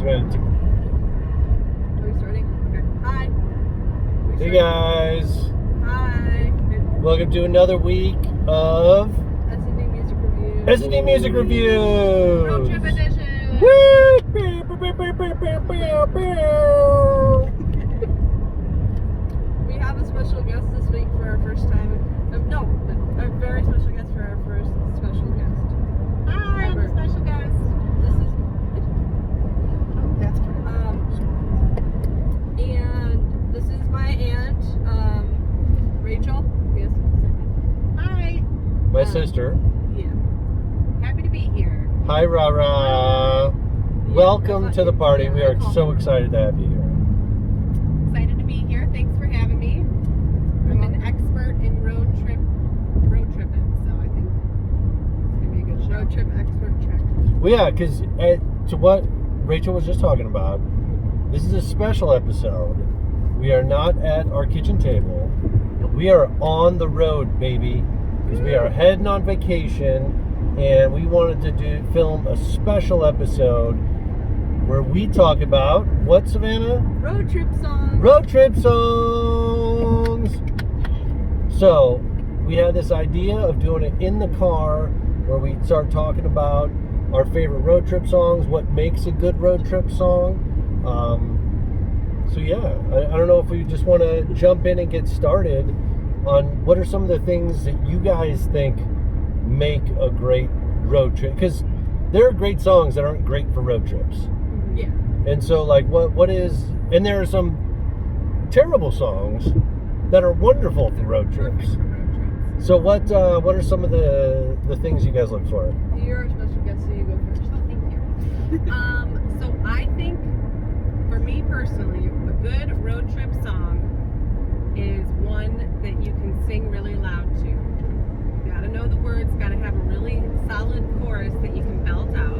Are we starting? Okay. Hi. Hey guys. Hi. Welcome to another week of S&D Music Review. S&D Music Review. Road Trip Edition. Woo! We have a special guest this week for our first time. A very special guest for our first special guest. Hi, I'm the special guest. This is That's correct. and this is my aunt, Rachel. Yes. Hi. My sister. Yeah. Happy to be here. Hi, Rara. Welcome to the party. We are so excited to have you here. Excited to be here. Thanks for having me. I'm an expert in road tripping, so I think it's gonna be a good show. Road trip expert check. Well, yeah, because to what Rachel was just talking about, this is a special episode. We are not at our kitchen table. We are on the road, baby, because we are heading on vacation, and we wanted to film a special episode where we talk about what, Savannah? Road trip songs. Road trip songs. So we had this idea of doing it in the car, where we start talking about our favorite road trip songs, what makes a good road trip song. So yeah, I don't know if we just want to jump in and get started on what are some of the things that you guys think make a great road trip, because there are great songs that aren't great for road trips. Yeah. And so, like, what is, and there are some terrible songs that are wonderful for road trips. Perfect for road trips. So what are some of the things you guys look for? You're our special guest, so you go first. Oh, thank you. So I think, for me personally, a good road trip song is one that you can sing really loud to. You gotta know the words, gotta have a really solid chorus that you can belt out.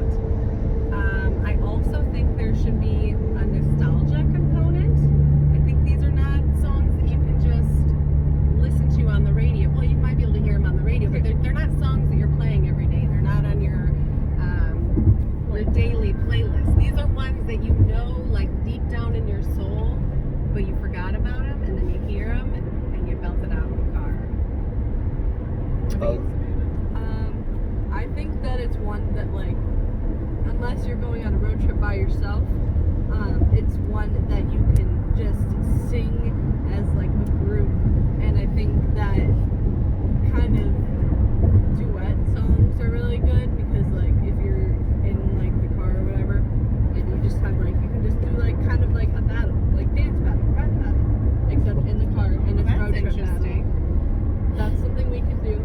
I also think there should be a nostalgia component. I think these are not songs that you can just listen to on the radio. Well, you might be able to hear them on the radio, but they're not songs that you're playing every day. They're not on your daily playlist. These are ones that you know, like, deep down in your soul, but you forgot about them, and then you hear them, and you belt it out in the car. I think that it's one that, like, unless you're going on a road trip by yourself, it's one that you can just sing as, like, a group. And I think that kind of duet songs are really good, because, like, if you're in, like, the car or whatever, and you just have, like, you can just do, like, kind of like a battle, like dance battle, rap battle, except in the car, and it's That's road trip interesting. battle. That's something we can do.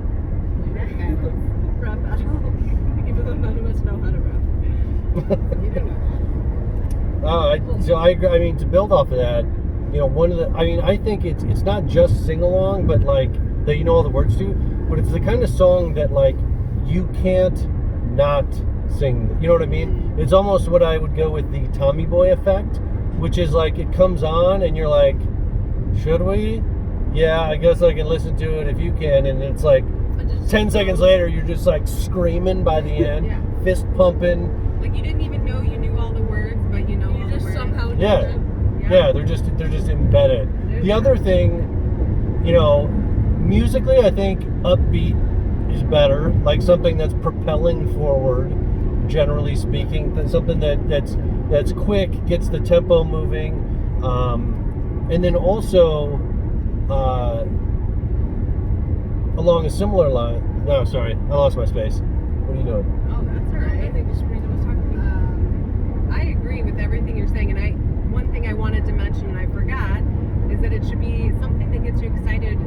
Rap battle. Even though none of us know how to rap. So I agree. I mean, to build off of that, you know, I think it's not just sing along, but like that you know all the words to, but it's the kind of song that, like, you can't not sing. You know what I mean? It's almost what I would go with the Tommy Boy effect, which is like it comes on and you're like, should we? Yeah, I guess I can listen to it if you can, and it's like 10 seconds later you're just like screaming by the end, Yeah. fist pumping. Like, you didn't even know you knew all the words, but you know all You the just words. somehow do Yeah. it. Yeah, they're just embedded. The other thing, you know, musically, I think upbeat is better. Like something that's propelling forward, generally speaking. Something that's quick, gets the tempo moving, and then also along a similar line. No, sorry, I lost my space. What are you doing? Oh, that's all right. I think Sabrina was talking to me. I agree with everything you're saying, and one thing I wanted to mention and I forgot is that it should be something that gets you excited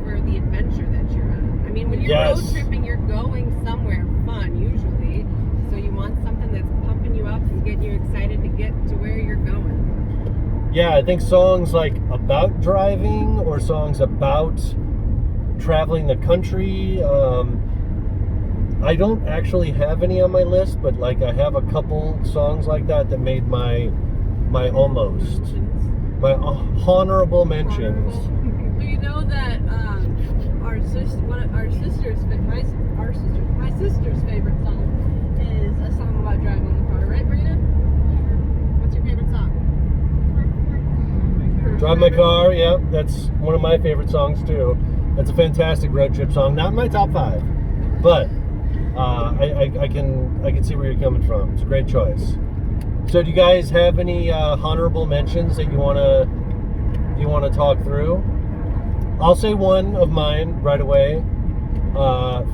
for the adventure that you're on. I mean, when you're road tripping, you're going somewhere fun usually, so you want something that's pumping you up and getting you excited to get to where you're going. Yeah, I think songs like about driving or songs about traveling the country. I don't actually have any on my list, but like I have a couple songs like that made my almost my honorable mentions. Do you know that my sister's favorite song is a song about driving in the car, right, Brina? Yeah. Drive My Car, yeah, that's one of my favorite songs too. That's a fantastic road trip song. Not in my top 5, but I can see where you're coming from. It's a great choice. So, do you guys have any honorable mentions that you wanna talk through? I'll say one of mine right away.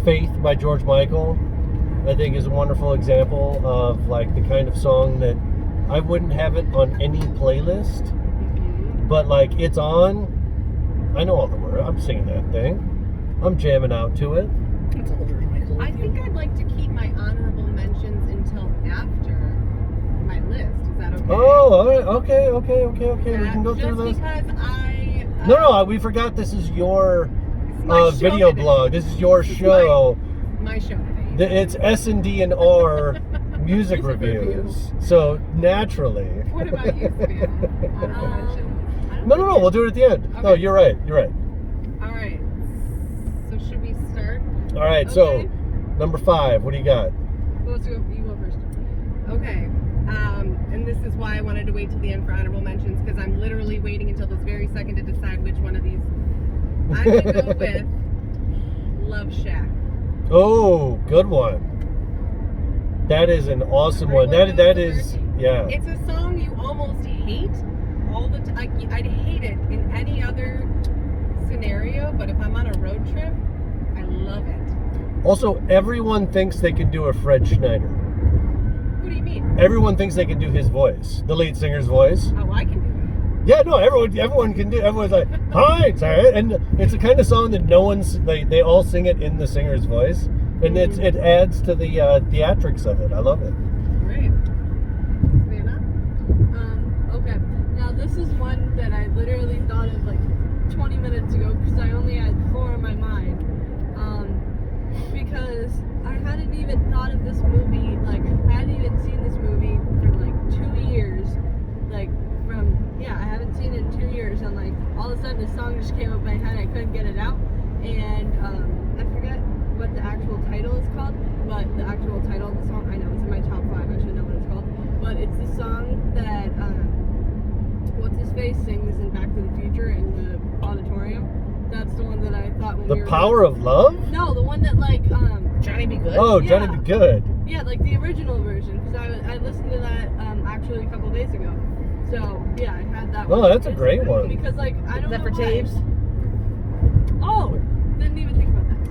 Faith by George Michael, I think, is a wonderful example of like the kind of song that I wouldn't have it on any playlist, but like it's on. I know all the words. I'm singing that thing. I'm jamming out to it. That's older than Michael. I think I'd like to keep my honorable mentions until after my list. Is that okay? Oh, all right. Okay. We can go through Just this. because I... No, we forgot this is your it's my show video today. blog. This is your This is show. My show today. It's S&D and R music reviews. So naturally. What about you, Savannah? Honorable mentions? No. We'll do it at the end. No, Okay. you're right. All right. So should we start? All right. Okay. So number 5. What do you got? Well, let's go. You go first. Okay. And this is why I wanted to wait till the end for honorable mentions, because I'm literally waiting until this very second to decide which one of these I'm going to go with. Love Shack. Oh, good one. That is an awesome one. That is, yeah. It's a song you almost hate all the time. I'd hate it in any other scenario, but if I'm on a road trip, I love it. Also, everyone thinks they can do a Fred Schneider. What do you mean? Everyone thinks they can do his voice, the lead singer's voice. Oh, I can do it. Yeah, no, everyone can do. Everyone's like, hi, sorry. And it's the kind of song that no one's they all sing it in the singer's voice, and it adds to the theatrics of it. I love it. Great. Savannah? Okay. Now this is one that I literally thought of like 20 minutes ago because I only had 4 in my mind. Because I hadn't even thought of this movie, like I hadn't even seen this movie for like 2 years. I haven't seen it in 2 years, and like all of a sudden the song just came up in my head. I couldn't get it out, and I forget what the actual title is called. But the actual title of the song, I know it's in my top 5. I should know what it's called. But it's the song that what's his face sings in Back to the Future in the auditorium. That's the one that I thought when we The were Power of Love? No, the one that like Johnny Be Good? Oh, Yeah. Johnny Be Good. yeah, like the original version, because I listened to that actually a couple days ago. So yeah, I had that. Oh, one. that's a great one. Because like I don't Is that know for why. Taves? Oh, didn't even think about that.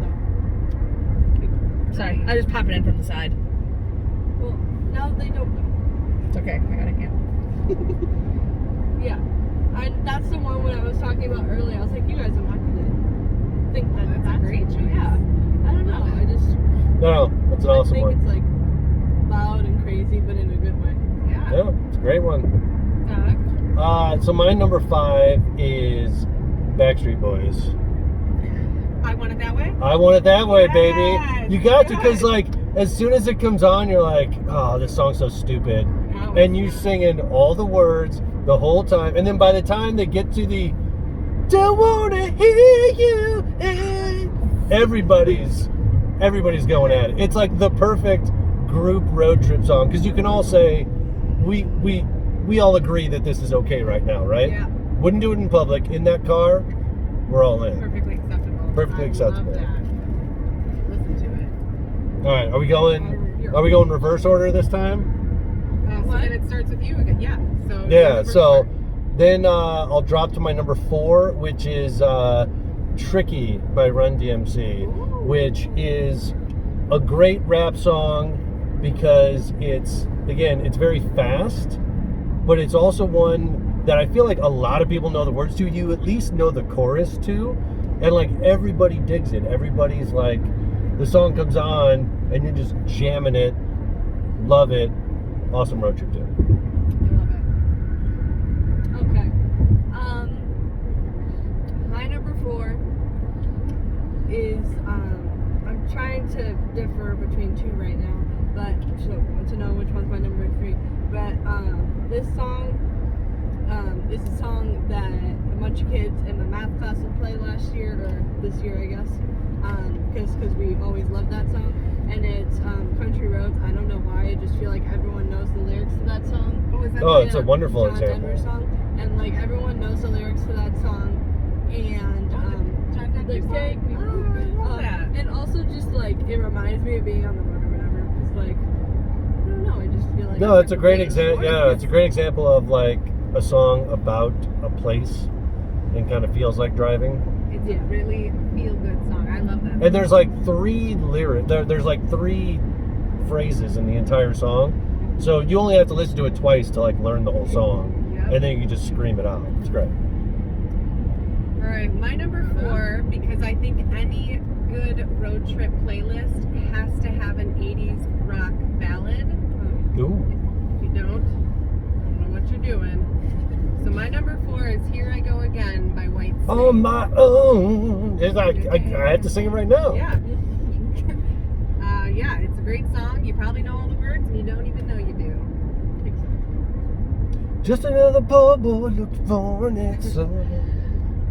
So Sorry, I just pop it in from the side. well, now they don't go. It's okay, I got it again. Yeah, that's the one when I was talking about earlier. I was like, you guys are not gonna think that That's a great choice. Yeah, I don't know. I just No, that's an awesome think one. it's like loud and crazy, but in a good way. Yeah. Yeah, it's a great one. Doug? So my number 5 is Backstreet Boys. I Want It That Way? I Want It That Way, Yes, baby. You got to, because good. like as soon as it comes on, you're like, oh, this song's so stupid, Oh, and you singing all the words the whole time, and then by the time they get to the "Don't wanna hear you," everybody's going at it. It's like the perfect group road trip song, because you can all say, we all agree that this is okay right now, right? Yeah. Wouldn't do it in public. In that car, we're all in. Perfectly acceptable. Perfectly acceptable. I love that. Listen to it. All right, are we going reverse order this time? So What? then it starts with you again. Yeah. So Yeah, number so 4. then I'll drop to my number 4, which is Tricky by Run DMC, which is a great rap song because it's very fast, but it's also one that I feel like a lot of people know the words to. You at least know the chorus to, and like everybody digs it. Everybody's like, the song comes on and you're just jamming it, love it. Awesome road trip too. I love it. Okay. My number 4 is I'm trying to differ between 2 right now, but so to know which one's my number 3. But this song is a song that a bunch of kids in my math class would play last year or this year, I guess, because we always loved that song. And it's Country Roads. I don't know why. I just feel like everyone knows the lyrics to that song. What was that? Oh, the, it's a wonderful John example. Denver song. and like everyone knows the lyrics to that song, and like take me. And also just like it reminds me of being on the road or whatever. It's like I don't know. I just feel like No, it's a great example. example. Yeah, it's a great example of like a song about a place and kind of feels like driving. It's a really feel good song. I love that. And there's like 3 lyrics. There's like 3 phrases in the entire song. So you only have to listen to it twice to like learn the whole song, Yep. and then you can just scream it out. It's great. All right, my number 4, because I think any good road trip playlist has to have an 80s rock ballad. Ooh. If you don't, I don't know what you're doing. So my number 4 is "Here I Go Again" by White Snake. On my own. It's like I have to sing it right now. Yeah. Yeah, it's a great song. You probably know all the words, and you don't even know you do. Just another poor boy looking for an answer.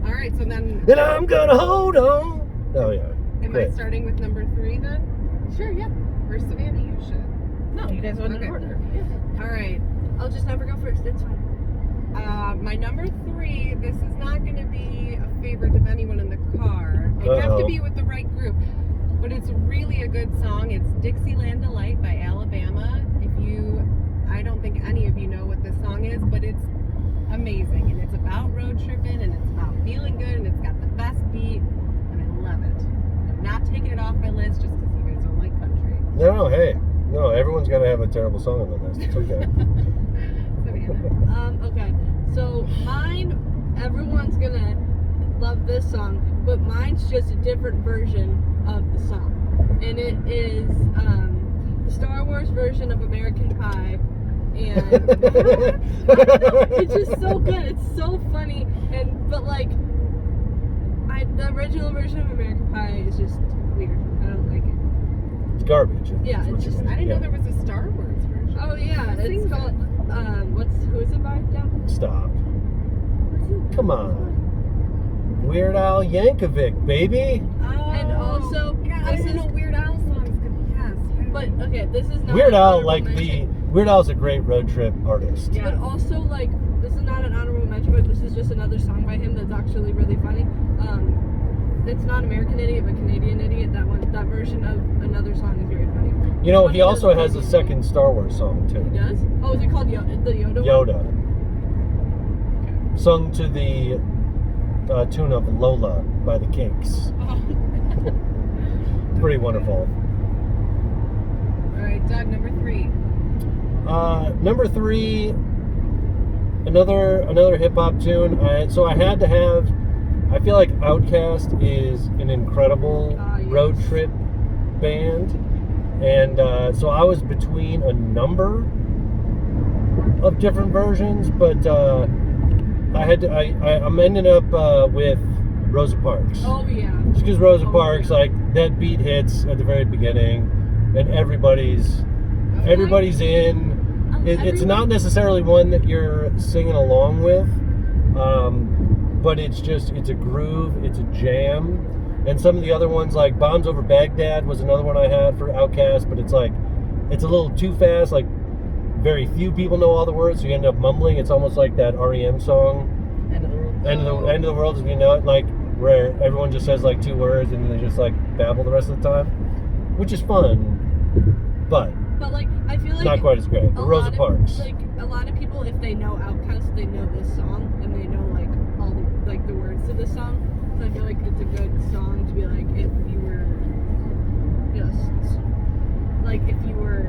All right, so then, And I'm gonna hold on. Oh yeah. am I Great. starting with number 3 then? Sure, yeah. Or Savannah, you should. No, you guys went Okay. in order. All right. I'll just never go first. It's fine. My number 3, this is not going to be a favorite of anyone in the car. You have to Uh-oh. be with the right group. But it's really a good song. It's Dixieland Delight by Alabama. I don't think any of you know what this song is, but it's amazing. And it's about road tripping, and it's about feeling good, and it's got the best beat, and I love it. I'm not taking it off my list just because you guys don't like country. No, hey. No, everyone's gonna have a terrible song on the list. It's okay. Savannah. Okay. So mine, everyone's gonna love this song, but mine's just a different version of the song, and it is the Star Wars version of American Pie, and it's just so good. It's so funny, but like, the original version of American Pie is just weird. I don't like it. It's garbage. Yeah, That's what it's you just- mean. I didn't Yeah. know there was a Star Wars version. Oh yeah, Who sings it's called who is it by? Down? Stop. Come on. Weird Al Yankovic, baby. And also, God, I this didn't know is, Weird Al songs could be yes. but okay, this is not Weird an Al, honorable mention, Weird Al's a great road trip artist. Yeah. but also like this is not an honorable mention, but this is just another song by him that's actually really funny. It's not American Idiot, but Canadian Idiot. That version of another song is very funny. You know, One he of also those has a versions. second Star Wars song He too. does? Oh, is it called the Yoda one? Yoda. Sung to the tune of Lola by the Kinks. It's pretty wonderful. All right, Doug, number 3. Number 3, another hip hop tune. So I had to have. I feel like Outkast is an incredible Yes. road trip band, and so I was between a number of different versions, but I had to. I'm ending up with Rosa Parks. Oh yeah. Just because Rosa Oh, Parks, yeah. like that beat hits at the very beginning, and everybody's in. It's not necessarily one that you're singing along with, but it's a groove, it's a jam. And some of the other ones, like Bombs Over Baghdad was another one I had for Outkast, but it's a little too fast. Like very few people know all the words, so you end up mumbling. It's almost like that REM song, End of the world. End of the world as we know it, like where everyone just says like 2 words and then they just like babble the rest of the time, which is fun, but But like, I feel like not quite as great. But Rosa Parks. Like a lot of people, if they know Outkast, they know this song and they know like all the words to this song. So I feel like it's a good song to be like if you were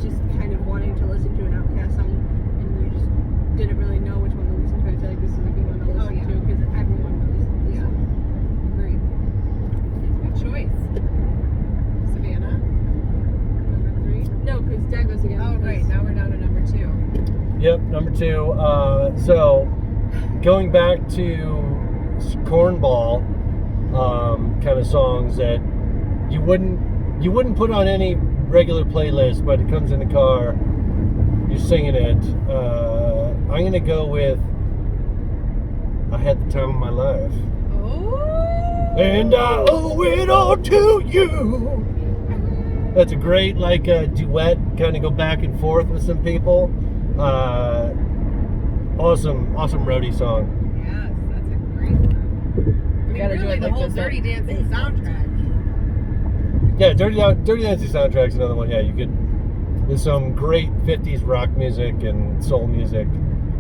just kind of wanting to listen to an Outkast song and you just didn't really know which one to listen to. I feel like this is a good one to listen yeah. to because everyone knows this Yeah. song. Agreed. Good choice. Savannah, number 3. No, because that goes again. Oh, right. Now we're down to number 2. Yep, number 2. So going back to cornball kind of songs that you wouldn't put on any regular playlist, but it comes in the car, you're singing it. I'm gonna go with "I Had the Time of My Life," Oh. and I owe it all to you. That's a great duet, kind of go back and forth with some people. On awesome roadie song. Yes, that's a great one. I mean, Gotta do really, it the like whole this, Dirty Dancing soundtrack. Yeah, Dirty Dancing soundtrack's another one. Yeah, you could. There's some great 50s rock music and soul music.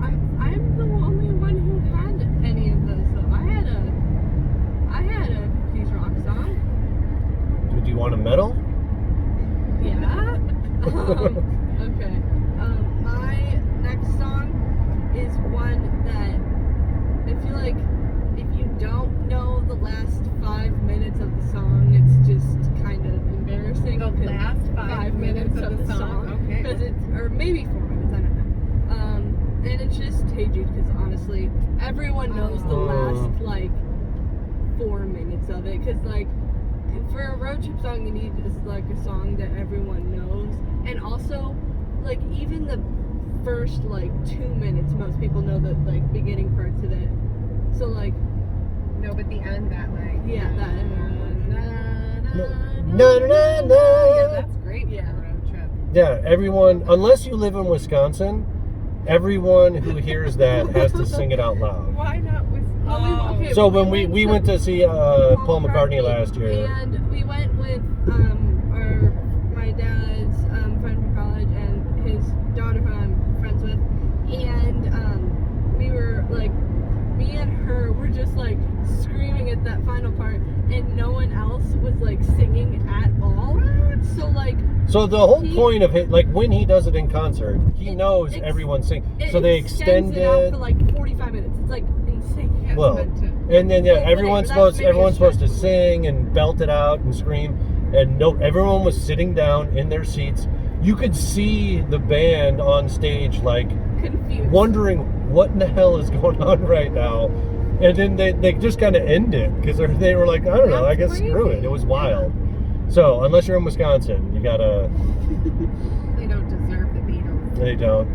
I'm the only one who had any of those though. I had a 50s rock song. Do you want a medal? Yeah. Okay. My next song is one that I feel like if you don't know the last 5 minutes of the song, it's just kind of embarrassing. The 'cause last 5 minutes of the song. Okay. Because it's, or maybe 4 minutes, I don't know. And it's just Hey Jude, because honestly, everyone knows the last like 4 minutes of it. Because like, for a road trip song, you need is like a song that everyone knows, and also like even the first like 2 minutes, most people know the like beginning parts of it. So like, No, but the end, that like. yeah, that. No, no, no, no. Yeah, that's great for Yeah. a road trip. Yeah, everyone, unless you live in Wisconsin, everyone who hears that has to sing it out loud. Why not with? Well, okay, So when we went to see Paul McCartney last year. and we went with my dad's friend from college and his daughter who I'm friends with, and we were like, me and her were just like screaming at that final part, and no one else was like singing at all. So like, So the whole point of it, like when he does it in concert, he knows it's- everyone sing. it So they extends extend it out it. for like 45 minutes. It's like insane. Yes, Well, but and then yeah, But everyone's that's maybe a supposed to stretch. sing and belt it out and scream, and no, everyone was sitting down in their seats. You could see the band on stage like Confused. wondering what in the hell is going on right now, and then they just kind of end it because they were like, I don't know, I guess That's screw it. crazy. It was wild. So unless you're in Wisconsin, you gotta. they don't deserve the Beatles. They don't.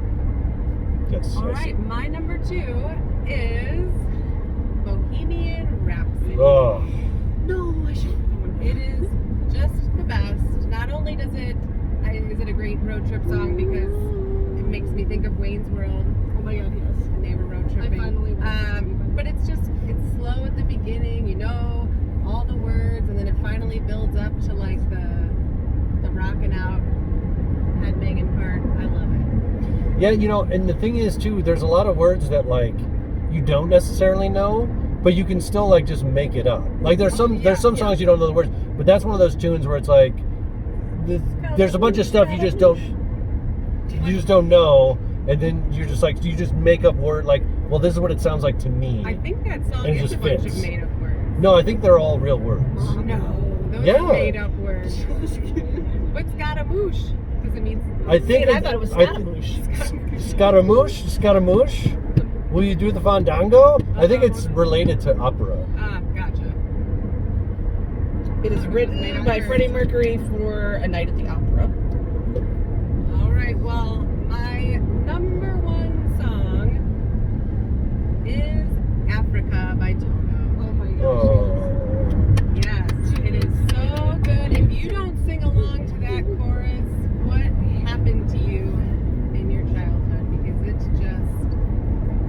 Yes. All I see. right, my number 2 is Bohemian Rhapsody. Oh, No, I should. It is just the best. Not only is it a great road trip song because it makes me think of Wayne's World Oh my god, yes. and they were road tripping. finally went. But it's slow at the beginning, you know, all the words, and then it finally builds up to like the rocking out, headbanging part. I love it. yeah. You know, and the thing is too, there's a lot of words that like you don't necessarily know, but you can still like just make it up. Like there's some songs you don't know the words, but that's one of those tunes where it's like there's a bunch of stuff you just don't know, and then you're just like you just make up word like, well, this is what it sounds like to me. I think that song And it is just a bunch fits. of made up words. No, I think they're all real words. No, those Yeah. are made up words. What's Scaramouche? Does it mean? I think I thought it was Scaramouche. Scaramouche. Will you do the fandango? I think it's related to opera. Ah, gotcha. It is written by Freddie Mercury for A Night at the Opera. All right. Well, my number 1 song is "Africa" by Toto. Oh my gosh. Oh. Yes, it is so good. If you don't sing along to that chorus, what happened to you in your childhood? Because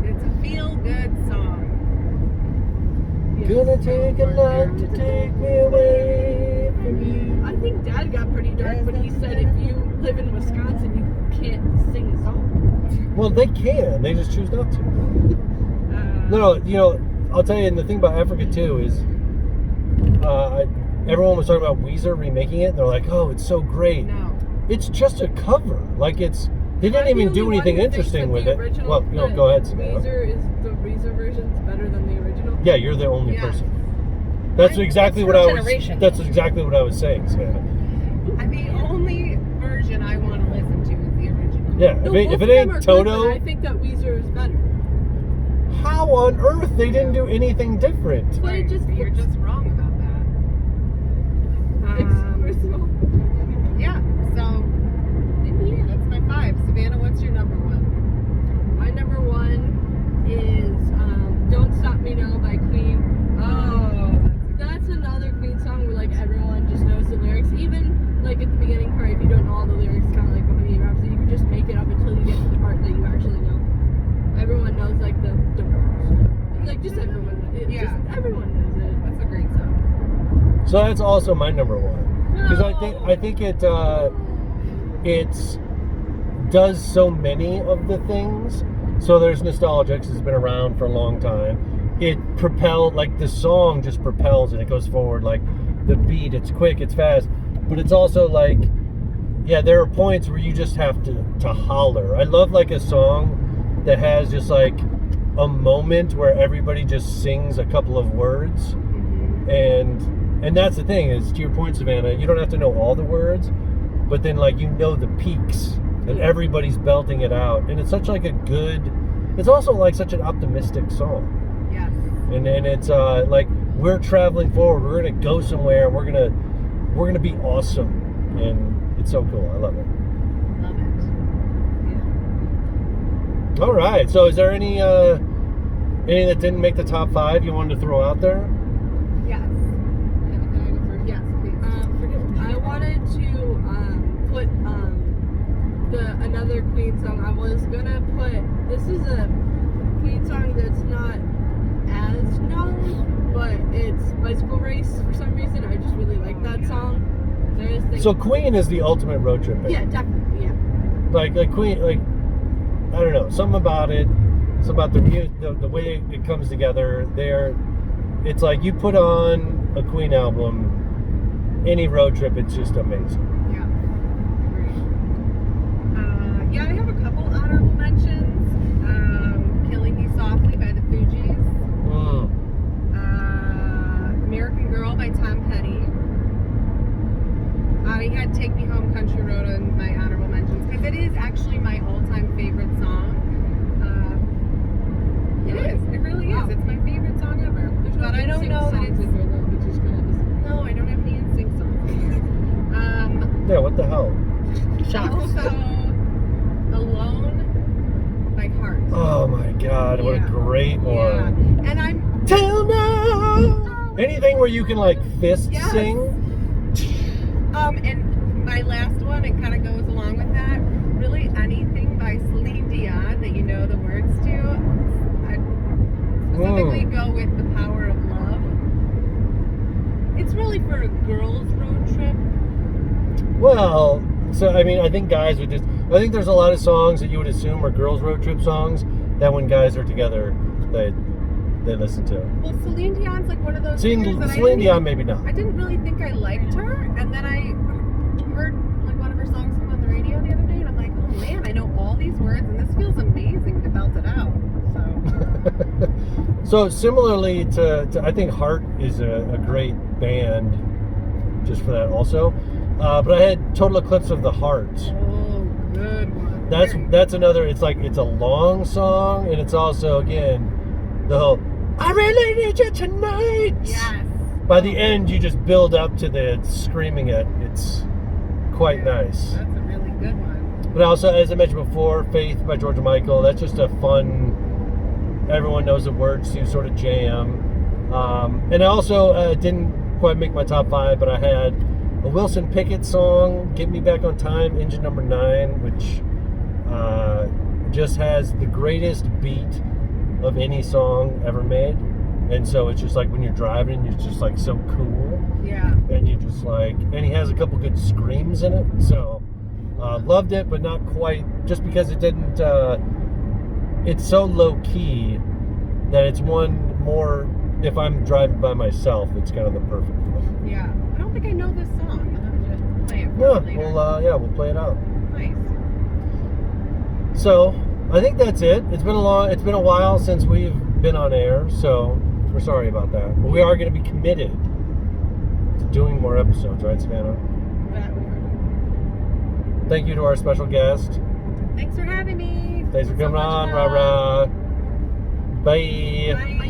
it's a feel-good song. Yes. Gonna take a lot to take me away from you. I think Dad got pretty dark when he said if you live in Wisconsin, you can't sing a song. Well, they can. They just choose not to. No, you know, I'll tell you, and the thing about Africa too is, everyone was talking about Weezer remaking it, and they're like, "Oh, it's so great." No. It's just a cover. Like they didn't even do anything interesting with it. Well, you know, go ahead, Savannah. The Weezer version's better than the original. Yeah, you're the only Yeah. person. That's exactly It's what her I was. generation. That's exactly what I was saying, Savannah. The only version I want to listen to is the original. Yeah, No, if both it of them ain't are good, Toto, but I think that Weezer is better. how on earth they didn't do anything different? But it just You're just wrong about that. First of all, Yeah. So that's my 5. Savannah, what's your number 1? my number 1 is "Don't Stop Me Now" by Queen. Oh, That's another Queen song where like everyone just knows the lyrics. Even like at the beginning part, if you don't know all the lyrics, kind of like Bohemian Rhapsody, you can just make it up until you get to the part that you actually know. Everyone knows the words. Like just everyone, Yeah. just everyone knows it. That's a great song. So that's also my number one because I think it does so many of the things. So there's nostalgia 'cause it's been around for a long time. It propelled, like the song just propels and it goes forward. Like the beat, it's quick, it's fast, but it's also like, yeah, there are points where you just have to holler. I love like a song that has just like a moment where everybody just sings a couple of words, and that's the thing is, to your point, Savannah, you don't have to know all the words, but then like you know the peaks and everybody's belting it out, and it's such like a good. It's also like such an optimistic song. Yes. And it's like we're traveling forward. We're gonna go somewhere. We're gonna be awesome, and it's so cool. I love it. Love it. Yeah. All right. So, is there any that didn't make the top 5 you wanted to throw out there? Yes. Can I go first? Yes, please. I wanted to put another Queen song. I was gonna put, this is a Queen song that's not as known, but it's Bicycle Race for some reason. I just really like that song. So Queen is the ultimate road trip band. Yeah, definitely, yeah. Like Queen, like I don't know, something about it. It's about the music, the way it comes together. It's like you put on a Queen album, any road trip, it's just amazing. Yeah. Great. Yeah, I have a couple honorable mentions. Killing Me Softly by the Fugees. American Girl by Tom Petty. I had Take Me Home Country Road on my honorable mentions because it is actually my all-time favorite song. It is. It really Wow. is. It's my favorite song ever. There's no But I don't NSYNC know that songs it's... in here though, which is kind of disappointing. No, I don't have any NSYNC songs. Yeah, what the hell? Shots. Also, Alone by Heart. Oh my God, what a Yeah. great one. Yeah. And I'm... Till now. Anything where you can like fist Yes. sing. And my last one, it kind of goes along with that. Really, anything by Celine Dion that you know the words to. I specifically go with The Power of Love. It's really for a girls' road trip. Well, so I mean, I think guys would just. I think there's a lot of songs that you would assume are girls' road trip songs that when guys are together, they listen to. Well, Celine Dion's like one of those Celine singers that Celine Dion, maybe not. I didn't really think I liked her, and then I heard like one of her songs come on the radio the other day, and I'm like, oh man, I know all these words, and this feels amazing to belt it out. So similarly to I think Heart is a great band just for that also. But I had Total Eclipse of the Heart. Oh, good one. That's another. It's like it's a long song, and it's also again the whole I really need you tonight. Yes. By the end, you just build up to the screaming it. It's quite nice. That's a really good one. But also, as I mentioned before, Faith by George Michael. That's just a fun, everyone knows the words to sort of jam. And I also didn't quite make my top 5, but I had a Wilson Pickett song, Get Me Back on Time, Engine Number 9, which just has the greatest beat of any song ever made. And so it's just like when you're driving, it's just like so cool. Yeah. And you just like, and he has a couple good screams in it. So loved it, but not quite, just because it didn't, it's so low key that it's one more, if I'm driving by myself, it's kind of the perfect one. Yeah. I don't think I know this song. You'll have to play it for me later. We'll play it out. Nice. So I think that's it. It's been a while since we've been on air, so we're sorry about that. But we are going to be committed to doing more episodes, right, Savannah? That we are. Thank you to our special guest. Thanks for having me. Thanks for So coming much on, fun. rah rah. Bye. Bye.